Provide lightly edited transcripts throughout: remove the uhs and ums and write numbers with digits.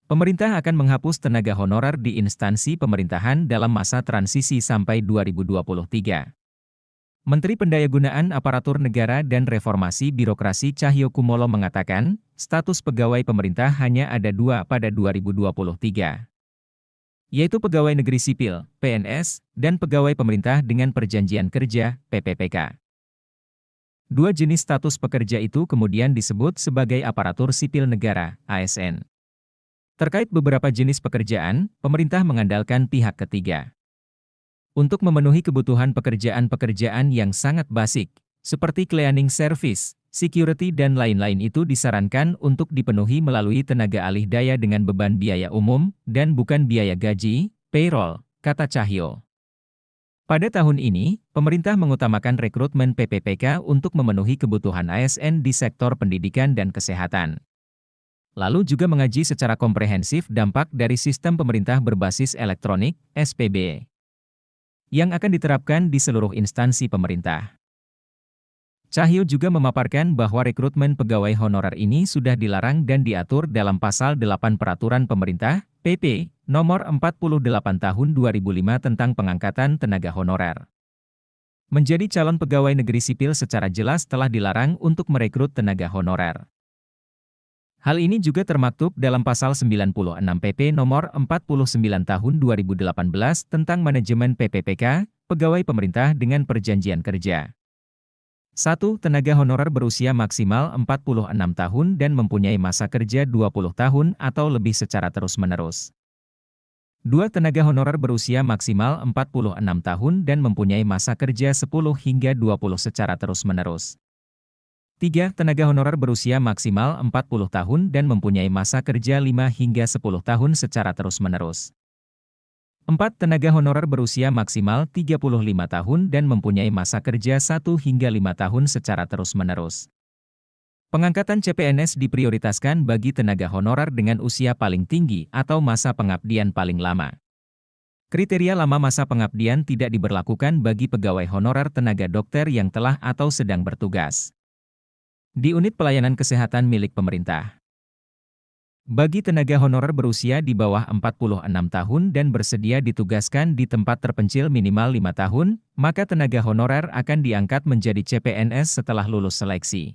Pemerintah akan menghapus tenaga honorer di instansi pemerintahan dalam masa transisi sampai 2023. Menteri Pendayagunaan Aparatur Negara dan Reformasi Birokrasi Cahyokumolo mengatakan, status pegawai pemerintah hanya ada dua pada 2023, yaitu pegawai negeri sipil, PNS, dan pegawai pemerintah dengan perjanjian kerja, PPPK. Dua jenis status pekerja itu kemudian disebut sebagai aparatur sipil negara, ASN. Terkait beberapa jenis pekerjaan, pemerintah mengandalkan pihak ketiga. Untuk memenuhi kebutuhan pekerjaan-pekerjaan yang sangat basic, seperti cleaning service, security dan lain-lain itu disarankan untuk dipenuhi melalui tenaga alih daya dengan beban biaya umum, dan bukan biaya gaji, payroll, kata Cahyo. Pada tahun ini, pemerintah mengutamakan rekrutmen PPPK untuk memenuhi kebutuhan ASN di sektor pendidikan dan kesehatan. Lalu juga mengaji secara komprehensif dampak dari sistem pemerintah berbasis elektronik, SPB, yang akan diterapkan di seluruh instansi pemerintah. Cahyo juga memaparkan bahwa rekrutmen pegawai honorer ini sudah dilarang dan diatur dalam Pasal 8 Peraturan Pemerintah, PP, Nomor 48 Tahun 2005 tentang pengangkatan tenaga honorer. Menjadi calon pegawai negeri sipil secara jelas telah dilarang untuk merekrut tenaga honorer. Hal ini juga termaktub dalam Pasal 96 PP Nomor 49 Tahun 2018 tentang manajemen PPPK, pegawai pemerintah dengan perjanjian kerja. 1. Tenaga honorer berusia maksimal 46 tahun dan mempunyai masa kerja 20 tahun atau lebih secara terus-menerus. 2. Tenaga honorer berusia maksimal 46 tahun dan mempunyai masa kerja 10 hingga 20 secara terus-menerus. 3. Tenaga honorer berusia maksimal 40 tahun dan mempunyai masa kerja 5 hingga 10 tahun secara terus-menerus. 4. Tenaga honorer berusia maksimal 35 tahun dan mempunyai masa kerja 1 hingga 5 tahun secara terus-menerus. Pengangkatan CPNS diprioritaskan bagi tenaga honorer dengan usia paling tinggi atau masa pengabdian paling lama. Kriteria lama masa pengabdian tidak diberlakukan bagi pegawai honorer tenaga dokter yang telah atau sedang bertugas di unit pelayanan kesehatan milik pemerintah. Bagi tenaga honorer berusia di bawah 46 tahun dan bersedia ditugaskan di tempat terpencil minimal 5 tahun, maka tenaga honorer akan diangkat menjadi CPNS setelah lulus seleksi.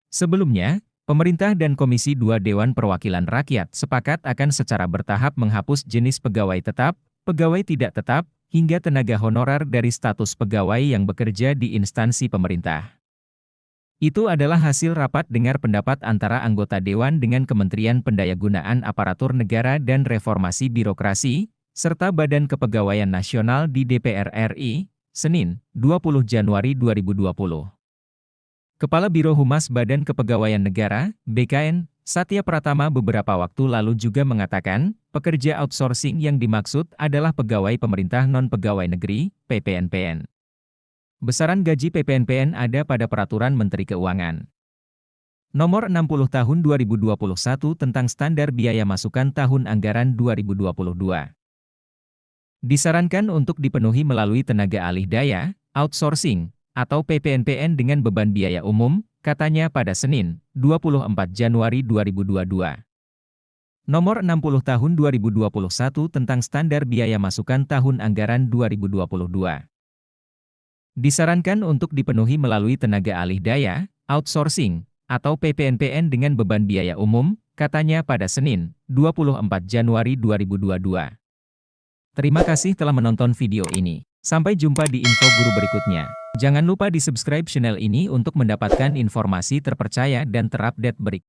Sebelumnya, pemerintah dan Komisi 2 Dewan Perwakilan Rakyat sepakat akan secara bertahap menghapus jenis pegawai tetap, pegawai tidak tetap, hingga tenaga honorer dari status pegawai yang bekerja di instansi pemerintah. Itu adalah hasil rapat dengar pendapat antara anggota Dewan dengan Kementerian Pendayagunaan Aparatur Negara dan Reformasi Birokrasi, serta Badan Kepegawaian Nasional di DPR RI, Senin, 20 Januari 2020. Kepala Biro Humas Badan Kepegawaian Negara, BKN, Satya Pratama beberapa waktu lalu juga mengatakan, pekerja outsourcing yang dimaksud adalah pegawai pemerintah non-pegawai negeri, PPNPN. Besaran gaji PPNPN ada pada Peraturan Menteri Keuangan Nomor 60 Tahun 2021 tentang Standar Biaya Masukan Tahun Anggaran 2022. Disarankan untuk dipenuhi melalui tenaga alih daya, outsourcing, atau PPNPN dengan beban biaya umum, katanya pada Senin, 24 Januari 2022. Nomor 60 Tahun 2021 tentang Standar Biaya Masukan Tahun Anggaran 2022. Disarankan untuk dipenuhi melalui tenaga alih daya, outsourcing, atau PPNPN dengan beban biaya umum, katanya pada Senin, 24 Januari 2022. Terima kasih telah menonton video ini. Sampai jumpa di info guru berikutnya. Jangan lupa di subscribe channel ini untuk mendapatkan informasi terpercaya dan terupdate berikutnya.